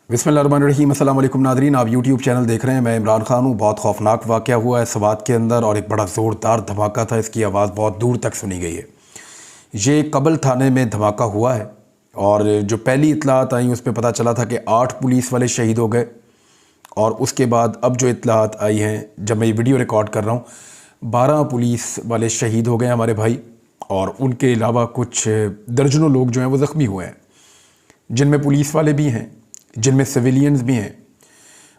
बिस्मिल्लाहिर्रहमानिर्रहीम। अस्सलाम वालेकुम नादरीन, आप यूट्यूब चैनल देख रहे हैं। मैं इमरान खान हूँ। बहुत खौफनाक वाक़या हुआ है सवात के अंदर और एक बड़ा ज़ोरदार धमाका था। इसकी आवाज़ बहुत दूर तक सुनी गई है। ये कबल थाने में धमाका हुआ है और जो पहली इत्तलात आई उस पर पता चला था कि 8 पुलिस वाले शहीद हो गए। और उसके बाद अब जो इत्तलात आई हैं, जब मैं ये वीडियो रिकॉर्ड कर रहा हूँ, 12 पुलिस वाले शहीद हो गए हमारे भाई, और उनके अलावा कुछ दर्जनों लोग जो हैं वो ज़ख्मी हुए हैं, जिनमें पुलिस वाले भी हैं, जिनमें सिविलियंस भी हैं,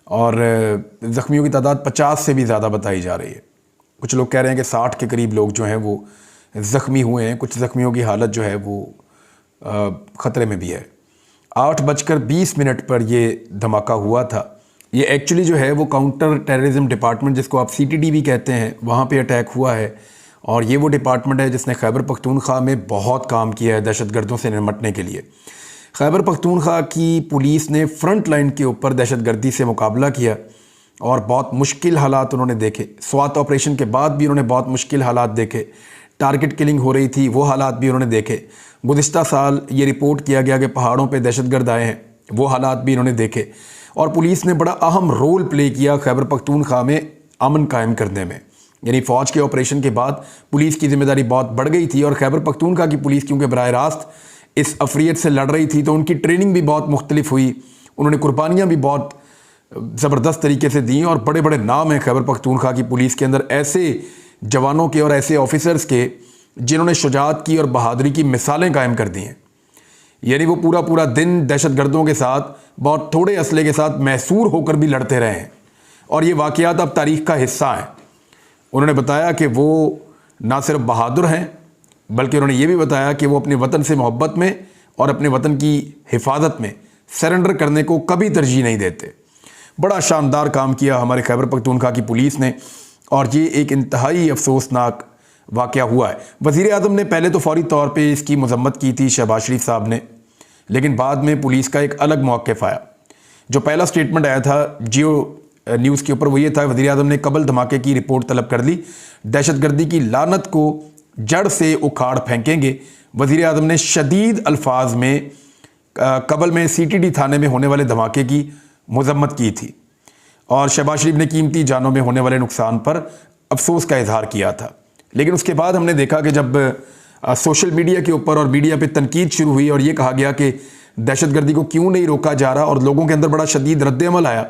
और ज़ख्मियों की तादाद 50 से भी ज़्यादा बताई जा रही है। कुछ लोग कह रहे हैं कि 60 के करीब लोग जो हैं वो ज़ख्मी हुए हैं। कुछ ज़ख्मियों की हालत जो है वो ख़तरे में भी है। 8:20 पर ये धमाका हुआ था। ये एक्चुअली जो है वो काउंटर टेररिज्म डिपार्टमेंट, जिसको आप CTD भी कहते हैं, वहाँ पे अटैक हुआ है। और ये वो डिपार्टमेंट है जिसने खैबर पख्तूनख्वा में बहुत काम किया है दहशतगर्दों से निपटने के लिए। खैबर पख्तूनख्वा की पुलिस ने फ्रंट लाइन के ऊपर दहशतगर्दी से मुकाबला किया और बहुत मुश्किल हालात उन्होंने देखे। स्वात ऑपरेशन के बाद भी उन्होंने बहुत मुश्किल हालात देखे। टारगेट किलिंग हो रही थी, वो हालात भी उन्होंने देखे। गुज़िश्ता साल ये रिपोर्ट किया गया कि पहाड़ों पे दहशतगर्द आए हैं, वो हालात भी इन्होंने देखे। और पुलिस ने बड़ा अहम रोल प्ले किया खैबर पख्तूनख्वा में अमन कायम करने में। यानी फ़ौज के ऑपरेशन के बाद पुलिस की जिम्मेदारी बहुत बढ़ गई थी। और खैबर पख्तूनख्वा की पुलिस क्योंकि बराह रास्त इस अफरियत से लड़ रही थी, तो उनकी ट्रेनिंग भी बहुत मुख्तलिफ हुई। उन्होंने कुर्बानियाँ भी बहुत ज़बरदस्त तरीके से दी और बड़े बड़े नाम हैं खैबर पख्तूनख्वा की पुलिस के अंदर, ऐसे जवानों के और ऐसे ऑफिसर्स के जिन्होंने शुजाअत की और बहादुरी की मिसालें कायम कर दी हैं। यानी वो पूरा पूरा दिन दहशतगर्दों के साथ बहुत थोड़े असले के साथ मैसूर होकर भी लड़ते रहे हैं। और ये वाक़यात अब तारीख़ का हिस्सा हैं। उन्होंने बताया कि वो ना सिर्फ बहादुर हैं, बल्कि उन्होंने ये भी बताया कि वो अपने वतन से मोहब्बत में और अपने वतन की हिफाजत में सरेंडर करने को कभी तरजीह नहीं देते। बड़ा शानदार काम किया हमारे खैबर पख्तूनख्वा की पुलिस ने, और ये एक इंतहाई अफसोसनाक वाक़या हुआ है। वज़ीर आज़म ने पहले तो फौरी तौर पे इसकी मज़म्मत की थी, शहबाज शरीफ साहब ने, लेकिन बाद में पुलिस का एक अलग मौक़िफ़ आया। जो पहला स्टेटमेंट आया था जियो न्यूज़ के ऊपर वो ये था, वज़ीर आज़म ने कबल धमाके की रिपोर्ट तलब कर ली, दहशतगर्दी की लानत को जड़ से उखाड़ फेंकेंगे। वज़ीर आज़म ने शदीद अल्फाज में कबल में CTD थाने में होने वाले धमाके की मज़म्मत की थी और शहबाज शरीफ ने कीमती जानों में होने वाले नुकसान पर अफसोस का इजहार किया था। लेकिन उसके बाद हमने देखा कि जब सोशल मीडिया के ऊपर और मीडिया पे तनकीद शुरू हुई और ये कहा गया कि दहशतगर्दी को क्यों नहीं रोका जा रहा, और लोगों के अंदर बड़ा शदीद रद्द-ए-अमल आया,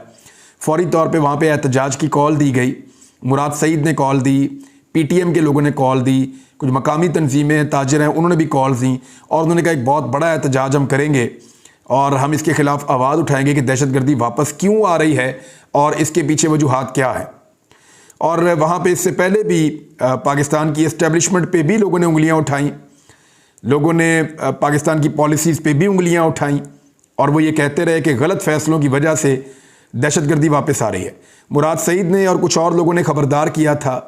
फ़ौरी तौर पे वहाँ पे एहतजाज की कॉल दी गई। मुराद सईद ने कॉल दी, PTM के लोगों ने कॉल दी, कुछ मकामी तंजीमें, ताजिर हैं, उन्होंने भी कॉल दी और उन्होंने कहा एक बहुत बड़ा एहतजाज हम करेंगे और हम इसके ख़िलाफ़ आवाज़ उठाएंगे कि दहशतगर्दी वापस क्यों आ रही है और इसके पीछे वजूहात क्या है। और वहाँ पे इससे पहले भी पाकिस्तान की इस्टेब्लिशमेंट पे भी लोगों ने उंगलियाँ उठाईं, लोगों ने पाकिस्तान की पॉलिसीज़ पे भी उंगलियाँ उठाईं, और वो ये कहते रहे कि गलत फ़ैसलों की वजह से दहशतगर्दी वापस आ रही है। मुराद सईद ने और कुछ और लोगों ने ख़बरदार किया था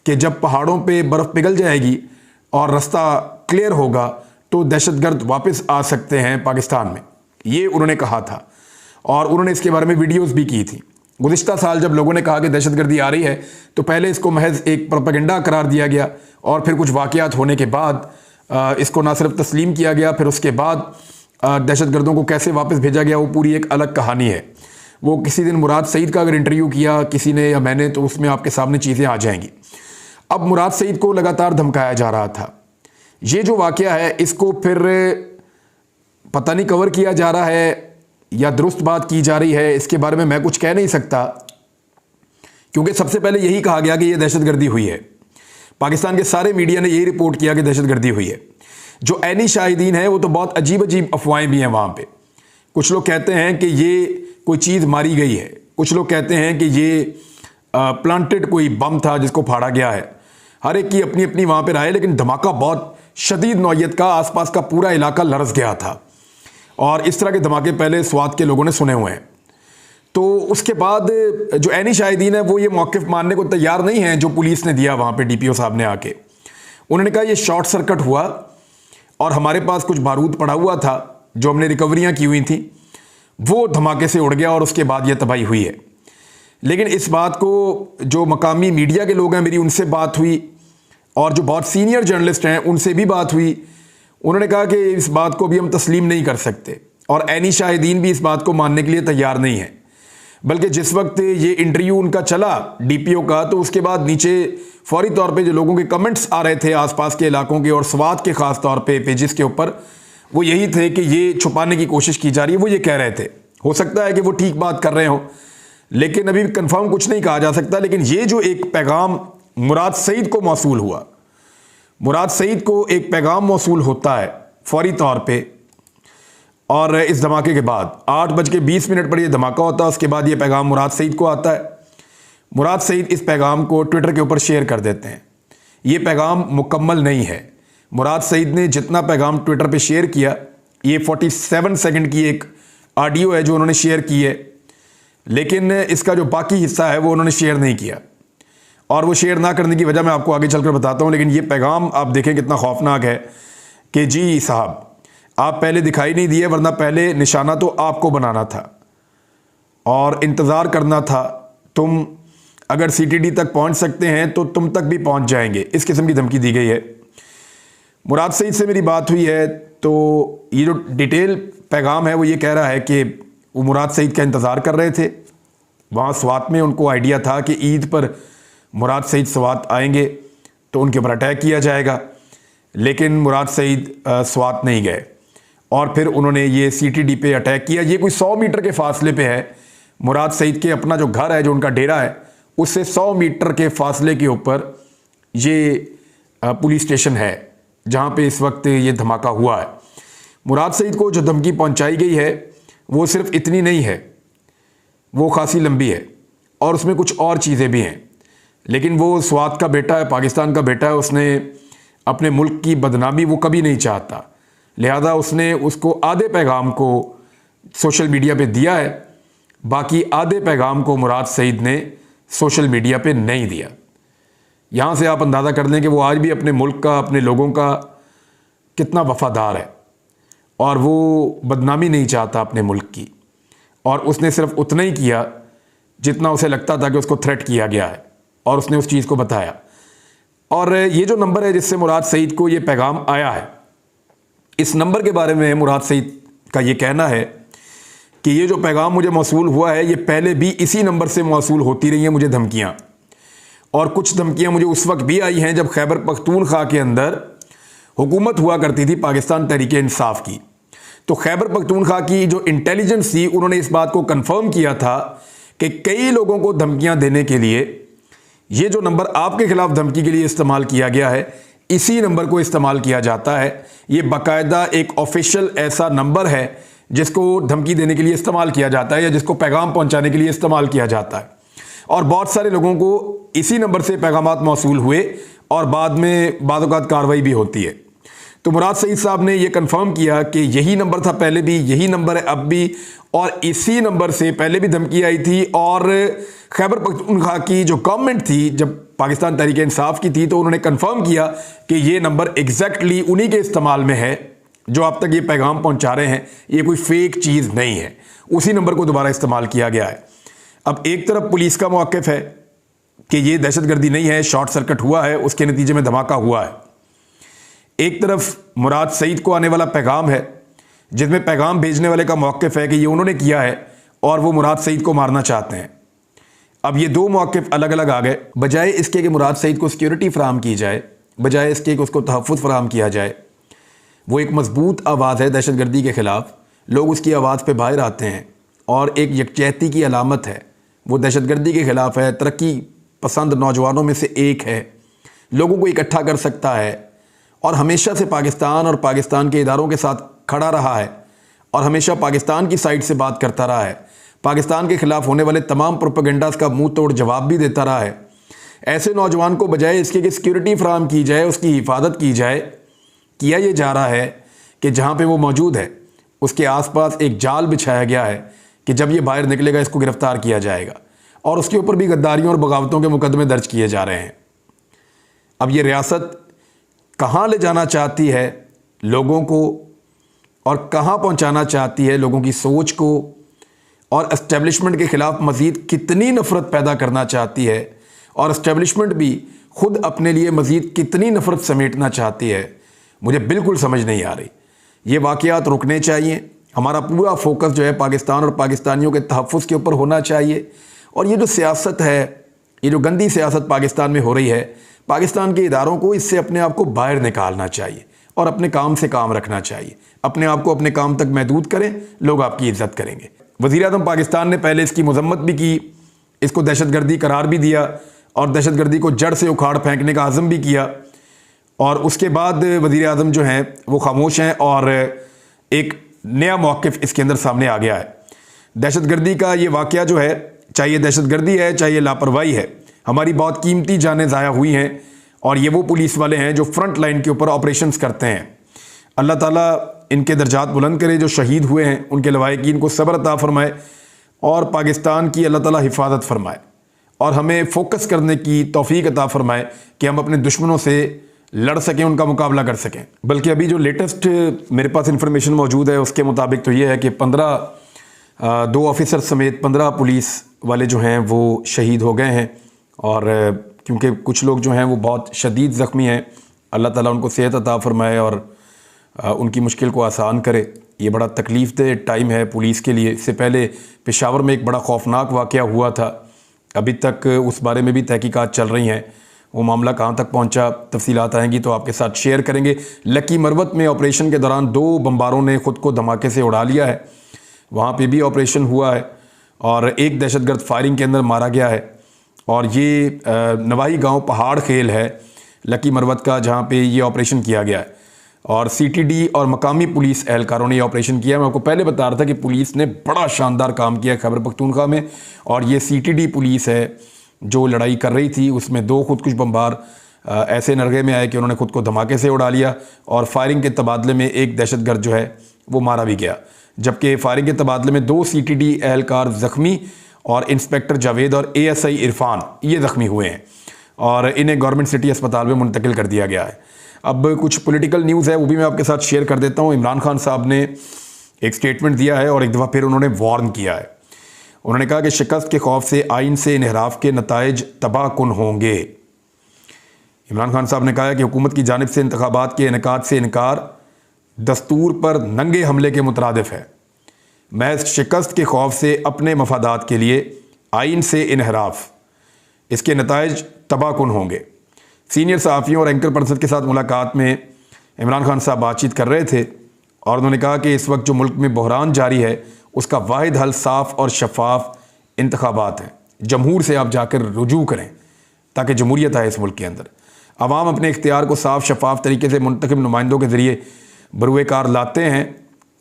कि जब पहाड़ों पे बर्फ़ पिघल जाएगी और रास्ता क्लियर होगा तो दहशतगर्द वापस आ सकते हैं पाकिस्तान में, ये उन्होंने कहा था। और उन्होंने इसके बारे में वीडियोस भी की थी। गुज़िश्ता साल जब लोगों ने कहा कि दहशतगर्दी आ रही है, तो पहले इसको महज एक प्रोपेगेंडा करार दिया गया और फिर कुछ वाक़यात होने के बाद इसको ना सिर्फ तस्लीम किया गया, फिर उसके बाद दहशतगर्दों को कैसे वापस भेजा गया वो पूरी एक अलग कहानी है। वो किसी दिन मुराद सईद का अगर इंटरव्यू किया किसी ने या मैंने, तो उसमें आपके सामने चीज़ें आ जाएंगी। अब मुराद सईद को लगातार धमकाया जा रहा था। ये जो वाक़या है इसको फिर पता नहीं कवर किया जा रहा है या दुरुस्त बात की जा रही है, इसके बारे में मैं कुछ कह नहीं सकता, क्योंकि सबसे पहले यही कहा गया कि यह दहशतगर्दी हुई है। पाकिस्तान के सारे मीडिया ने यही रिपोर्ट किया कि दहशतगर्दी हुई है। जो ऐनी शाहिदीन है वो तो बहुत अजीब अजीब अफवाहें भी हैं वहाँ पे। कुछ लोग कहते हैं कि ये कोई चीज़ मारी गई है, कुछ लोग कहते हैं कि ये प्लांटेड कोई बम था जिसको फाड़ा गया है। हर एक की अपनी अपनी वहाँ पे राय, लेकिन धमाका बहुत शदीद नौयत का, आसपास का पूरा इलाका लरस गया था। और इस तरह के धमाके पहले स्वात के लोगों ने सुने हुए हैं। तो उसके बाद जो ऐनी शाहिदीन है वो ये मौक़िफ़ मानने को तैयार नहीं है जो पुलिस ने दिया वहाँ पे DPO साहब ने आके। उन्होंने कहा ये शॉर्ट सर्किट हुआ और हमारे पास कुछ बारूद पड़ा हुआ था जो हमने रिकवरियाँ की हुई थी, वो धमाके से उड़ गया और उसके बाद ये तबाही हुई है। लेकिन इस बात को जो मकामी मीडिया के लोग हैं, मेरी उनसे बात हुई और जो बहुत सीनियर जर्नलिस्ट हैं उनसे भी बात हुई, उन्होंने कहा कि इस बात को भी हम तस्लीम नहीं कर सकते। और ऐनी शाहिदीन भी इस बात को मानने के लिए तैयार नहीं है। बल्कि जिस वक्त ये इंटरव्यू उनका चला डीपीओ का, तो उसके बाद नीचे फौरी तौर पे जो लोगों के कमेंट्स आ रहे थे आसपास के इलाकों के और स्वात के ख़ास तौर पे पेजेस के ऊपर, वो यही थे कि ये छुपाने की कोशिश की जा रही है। वो ये कह रहे थे, हो सकता है कि वो ठीक बात कर रहे हो, लेकिन अभी कंफर्म कुछ नहीं कहा जा सकता। लेकिन ये जो एक पैगाम मुराद सईद को मौसूल हुआ, मुराद सईद को एक पैगाम मौसूल होता है फौरी तौर पे, और इस धमाके के बाद 8:20 पर यह धमाका होता है। उसके बाद ये पैगाम मुराद सईद को आता है। मुराद सईद इस पैगाम को ट्विटर के ऊपर शेयर कर देते हैं। ये पैगाम मुकम्मल नहीं है। मुराद सईद ने जितना पैगाम ट्विटर पे शेयर किया, ये 47 सेकंड की एक ऑडियो है जो उन्होंने शेयर की है, लेकिन इसका जो बाकी हिस्सा है वो उन्होंने शेयर नहीं किया। और वो शेयर ना करने की वजह मैं आपको आगे चलकर बताता हूँ। लेकिन ये पैगाम आप देखें कितना खौफनाक है कि जी साहब, आप पहले दिखाई नहीं दिए, वरना पहले निशाना तो आपको बनाना था और इंतज़ार करना था। तुम अगर सीटीडी तक पहुंच सकते हैं तो तुम तक भी पहुंच जाएंगे। इस किस्म की धमकी दी गई है। मुराद सईद से मेरी बात हुई है, तो ये जो डिटेल पैगाम है वो ये कह रहा है कि वो मुराद सईद का इंतज़ार कर रहे थे। वहाँ स्वात में उनको आइडिया था कि ईद पर मुराद सईद स्वात आएंगे तो उनके ऊपर अटैक किया जाएगा, लेकिन मुराद सईद स्वात नहीं गए और फिर उन्होंने ये सीटीडी पे अटैक किया। ये कोई 100 मीटर के फासले पे है। मुराद सईद के अपना जो घर है, जो उनका डेरा है, उससे 100 मीटर के फासले के ऊपर ये पुलिस स्टेशन है जहाँ पे इस वक्त ये धमाका हुआ है। मुराद सईद को जो धमकी पहुँचाई गई है वो सिर्फ इतनी नहीं है, वो खासी लंबी है और उसमें कुछ और चीज़ें भी हैं। लेकिन वो स्वात का बेटा है, पाकिस्तान का बेटा है, उसने अपने मुल्क की बदनामी वो कभी नहीं चाहता। लिहाजा उसने उसको आधे पैगाम को सोशल मीडिया पे दिया है, बाकी आधे पैगाम को मुराद सईद ने सोशल मीडिया पे नहीं दिया। यहाँ से आप अंदाज़ा कर लें कि वो आज भी अपने मुल्क का, अपने लोगों का कितना वफ़ादार है और वो बदनामी नहीं चाहता अपने मुल्क की। और उसने सिर्फ उतना ही किया जितना उसे लगता था कि उसको थ्रेट किया गया है, और उसने उस चीज़ को बताया। और ये जो नंबर है जिससे मुराद सईद को ये पैगाम आया है, इस नंबर के बारे में मुराद सईद का ये कहना है कि ये जो पैगाम मुझे मौसूल हुआ है, ये पहले भी इसी नंबर से मौसूल होती रही हैं मुझे धमकियाँ। और कुछ धमकियाँ मुझे उस वक्त भी आई हैं जब खैबर पख्तूनख्वा के अंदर हुकूमत हुआ करती थी पाकिस्तान तहरीक इंसाफ की। तो खैबर पख्तूनख्वा की जो इंटेलिजेंस थी, उन्होंने इस बात को कंफर्म किया था कि कई लोगों को धमकियाँ देने के लिए ये जो नंबर आपके खिलाफ धमकी के लिए इस्तेमाल किया गया है, इसी नंबर को इस्तेमाल किया जाता है। ये बाकायदा एक ऑफिशियल ऐसा नंबर है जिसको धमकी देने के लिए इस्तेमाल किया जाता है या जिसको पैगाम पहुंचाने के लिए इस्तेमाल किया जाता है। और बहुत सारे लोगों को इसी नंबर से पैगामात मौसूल हुए और बाद में बाद-ओ-बाद कार्रवाई भी होती है। तो मुराद सईद साहब ने यह कंफर्म किया कि यही नंबर था पहले भी, यही नंबर है अब भी, और इसी नंबर से पहले भी धमकी आई थी। और खैबर पख्तूनख्वा की जो गवर्नमेंट थी, जब पाकिस्तान तहरीक इंसाफ की थी, तो उन्होंने कंफर्म किया कि ये नंबर एग्जैक्टली उन्हीं के इस्तेमाल में है जो आप तक ये पैगाम पहुंचा रहे हैं। ये कोई फेक चीज़ नहीं है, उसी नंबर को दोबारा इस्तेमाल किया गया है। अब एक तरफ पुलिस का मौक़िफ़ है कि ये दहशतगर्दी नहीं है, शॉर्ट सर्किट हुआ है, उसके नतीजे में धमाका हुआ है। एक तरफ मुराद सईद को आने वाला पैगाम है जिसमें पैगाम भेजने वाले का मौक़िफ़ है कि ये उन्होंने किया है और वो मुराद सईद को मारना चाहते हैं। अब ये दो मौक़िफ़ अलग अलग आ गए। बजाय इसके कि मुराद सईद को सिक्योरिटी फ़राहम की जाए, बजाय इसके कि उसको तहफ़्फ़ुज़ फ़राहम किया जाए, वो एक मजबूत आवाज़ है दहशतगर्दी के ख़िलाफ़। लोग उसकी आवाज़ पे बाहर आते हैं और एक यकजहती की अलामत है। वो दहशतगर्दी के ख़िलाफ़ है, तरक्की पसंद नौजवानों में से एक है, लोगों को इकट्ठा कर सकता है और हमेशा से पाकिस्तान और पाकिस्तान के इदारों के साथ खड़ा रहा है और हमेशा पाकिस्तान की साइड से बात करता रहा है। पाकिस्तान के ख़िलाफ़ होने वाले तमाम प्रोपेगेंडास का मुंह तोड़ जवाब भी देता रहा है। ऐसे नौजवान को बजाय इसके कि सिक्योरिटी फ़राहम की जाए, उसकी हिफाजत की जाए, किया ये जा रहा है कि जहाँ पे वो मौजूद है उसके आसपास एक जाल बिछाया गया है कि जब ये बाहर निकलेगा इसको गिरफ़्तार किया जाएगा, और उसके ऊपर भी गद्दारियों और बगावतों के मुकदमे दर्ज किए जा रहे हैं। अब ये रियासत कहाँ ले जाना चाहती है लोगों को और कहाँ पहुँचाना चाहती है लोगों की सोच को, और एस्टेब्लिशमेंट के ख़िलाफ़ मज़ीद कितनी नफ़रत पैदा करना चाहती है, और एस्टेब्लिशमेंट भी ख़ुद अपने लिए मज़ीद कितनी नफ़रत समेटना चाहती है, मुझे बिल्कुल समझ नहीं आ रही। ये वाक़यात रुकने चाहिए हमारा पूरा फोकस जो है पाकिस्तान और पाकिस्तानियों के तहफ़्फ़ुज़ के ऊपर होना चाहिए। और ये जो सियासत है, ये जो गंदी सियासत पाकिस्तान में हो रही है, पाकिस्तान के इदारों को इससे अपने आप को बाहर निकालना चाहिए और अपने काम से काम रखना चाहिए। अपने आप को अपने काम तक महदूद करें, लोग आपकी इज्जत करेंगे। वज़ीर-ए-आज़म पाकिस्तान ने पहले इसकी मजम्मत भी की, इसको दहशतगर्दी करार भी दिया और दहशतगर्दी को जड़ से उखाड़ फेंकने का आज़म भी किया। और उसके बाद वज़ीर-ए-आज़म जो हैं वो खामोश हैं और एक नया मौक़िफ़ इसके अंदर सामने आ गया है। दहशतगर्दी का ये वाक़या जो है, चाहे ये दहशतगर्दी है चाहे ये लापरवाही है, हमारी बहुत कीमती जानें ज़ाया हुई हैं और ये वो पुलिस वाले हैं जो फ्रंट लाइन के ऊपर ऑपरेशंस करते हैं। अल्लाह ताला इनके दर्जात बुलंद करे, जो शहीद हुए हैं उनके लवाहिकीन को सब्र अता फरमाए और पाकिस्तान की अल्लाह ताला हिफाजत फरमाए और हमें फोकस करने की तौफीक अता फरमाए कि हम अपने दुश्मनों से लड़ सकें, उनका मुकाबला कर सकें। बल्कि अभी जो लेटेस्ट मेरे पास इंफॉर्मेशन मौजूद है उसके मुताबिक तो ये है कि 2 ऑफिसर समेत 15 पुलिस वाले जो हैं वो शहीद हो गए हैं। और क्योंकि कुछ लोग जो हैं वो बहुत शदीद ज़ख्मी हैं, अल्लाह ताला उनको सेहत अता फरमाए और उनकी मुश्किल को आसान करे। ये बड़ा तकलीफ़ दे टाइम है पुलिस के लिए। इससे पहले पेशावर में एक बड़ा खौफनाक वाक़या हुआ था, अभी तक उस बारे में भी तहकीकात चल रही हैं। वो मामला कहाँ तक पहुँचा, तफसीलात आएंगी तो आपके साथ शेयर करेंगे। लकी मरवत में ऑपरेशन के दौरान 2 बम्बारों ने ख़ुद को धमाके से उड़ा लिया है, वहाँ पे भी ऑपरेशन हुआ है और एक दहशतगर्द फायरिंग के अंदर मारा गया है। और ये नवाही गांव पहाड़ खेल है लकी मरवत का, जहाँ पे ये ऑपरेशन किया गया है और सीटीडी और मकामी पुलिस एहलकारों ने ये ऑपरेशन किया। मैं आपको पहले बता रहा था कि पुलिस ने बड़ा शानदार काम किया खैबर पख्तूनख्वा में। और ये सीटीडी पुलिस है जो लड़ाई कर रही थी, उसमें 2 खुदकुश बम्बार ऐसे नरगे में आए कि उन्होंने खुद को धमाके से उड़ा लिया और फायरिंग के तबादले में एक दहशतगर्द जो है वो मारा भी गया। जबकि फायरिंग के तबादले में 2 सीटीडी एहलकार ज़ख्मी और इंस्पेक्टर जावेद और एएसआई इरफान ये ज़ख्मी हुए हैं और इन्हें गवर्नमेंट सिटी अस्पताल में मुंतकिल कर दिया गया है। अब कुछ पॉलिटिकल न्यूज़ है वो भी मैं आपके साथ शेयर कर देता हूँ। इमरान खान साहब ने एक स्टेटमेंट दिया है और एक दफ़ा फिर उन्होंने वार्न किया है। उन्होंने कहा कि शिकस्त के खौफ से आइन से इन्हराफ के नताइज तबाहकुन होंगे। इमरान खान साहब ने कहा है कि हुकूमत की जानिब से इंतखाबात के इनेकाद से इनकार दस्तूर पर नंगे हमले के मुतरादिफ है। महज शिकस्त के खौफ से अपने मफादात के लिए आइन से इन्हराफ, इसके नताइज तबाहकुन होंगे। सीनियर सहाफ़ियों और एंकर पर्सन के साथ मुलाकात में इमरान खान साहब बातचीत कर रहे थे और उन्होंने कहा कि इस वक्त जो मुल्क में बहरान जारी है उसका वाहिद हल साफ़ और शफाफ इंतखाबात हैं। जमहूर से आप जाकर रुजू करें ताकि जमहूरियत आए इस मुल्क के अंदर। अवाम अपने इख्तियार को साफ़ शफाफ तरीके से मुंतखब नुमाइंदों के ज़रिए बरूए कार लाते हैं।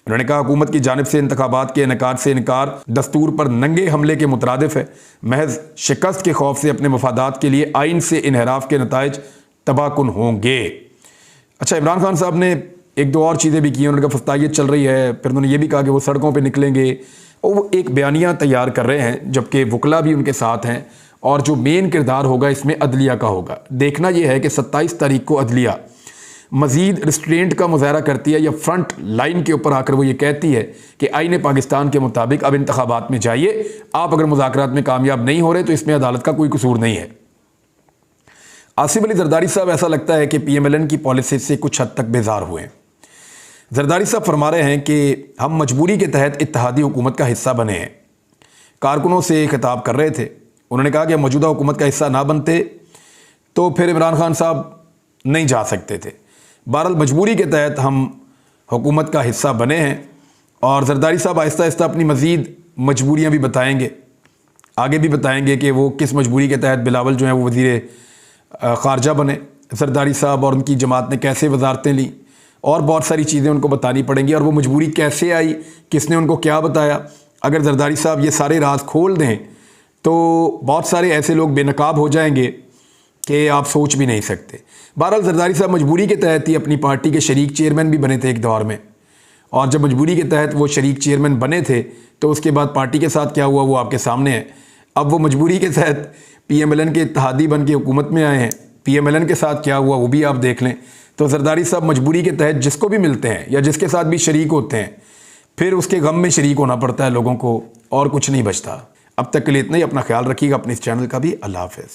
उन्होंने कहा हुकूमत की जानिब से इंतखाबात के इनेकाद से इनकार दस्तूर पर नंगे हमले के मुतरादिफ है। महज शिकस्त के खौफ से अपने मफादात के लिए आइन से इन्हराफ के नताइज तबाहकुन होंगे। अच्छा, इमरान खान साहब ने 1-2 और चीज़ें भी की। उन्होंने कहा फस्तायत चल रही है, फिर उन्होंने ये भी कहा कि वो सड़कों पर निकलेंगे और वो एक बयानिया तैयार कर रहे हैं, जबकि वकला भी उनके साथ हैं। और जो मेन किरदार होगा इसमें अदलिया का होगा। देखना यह है कि 27 तारीख को अदलिया मज़ीद रिस्ट्रेंट का मुजाहरा करती है या फ्रंट लाइन के ऊपर आकर वो ये कहती है कि आईने पाकिस्तान के मुताबिक अब इंतखाबात में जाइए, आप अगर मुज़ाकरात में कामयाब नहीं हो रहे तो इसमें अदालत का कोई कसूर नहीं है। आसिफ अली जरदारी साहब ऐसा लगता है कि PMLN की पॉलिसी से कुछ हद तक बेजार हुए हैं। जरदारी साहब फरमा रहे हैं कि हम मजबूरी के तहत इत्तेहादी हुकूमत का हिस्सा बने हैं। कारकुनों से खिताब कर रहे थे, उन्होंने कहा कि मौजूदा हुकूमत का हिस्सा ना बनते तो फिर इमरान खान साहब नहीं जा सकते थे। बहरहाल मजबूरी के तहत हम हुकूमत का हिस्सा बने हैं और जरदारी साहब आहिस्ता आहिस्ता अपनी मज़ीद मजबूरियाँ भी बताएंगे, आगे भी बताएंगे कि वो किस मजबूरी के तहत बिलावल जो है वो वज़ीर ख़ारजा बने। जरदारी साहब और उनकी जमात ने कैसे वजारतें ली और बहुत सारी चीज़ें उनको बतानी पड़ेंगी और वो मजबूरी कैसे आई, किसने उनको क्या बताया। अगर जरदारी साहब ये सारे राज खोल दें तो बहुत सारे ऐसे लोग बेनकाब हो जाएंगे कि आप सोच भी नहीं सकते। बहरहाल जरदारी साहब मजबूरी के तहत ही अपनी पार्टी के शरीक चेयरमैन भी बने थे एक दौर में, और जब मजबूरी के तहत वो शरीक चेयरमैन बने थे तो उसके बाद पार्टी के साथ क्या हुआ वो आपके सामने है। अब वो मजबूरी के तहत PMLN के इत्तेहादी बन के हुकूमत में आए हैं, PMLN के साथ क्या हुआ वो भी आप देख लें। तो जरदारी साहब मजबूरी के तहत जिसको भी मिलते हैं या जिसके साथ भी शरीक होते हैं फिर उसके गम में शरीक होना पड़ता है लोगों को, और कुछ नहीं बचता। अब तक के लिए इतना ही। अपना ख्याल रखिएगा, अपने इस चैनल का भी। अल्लाह हाफ़िज़।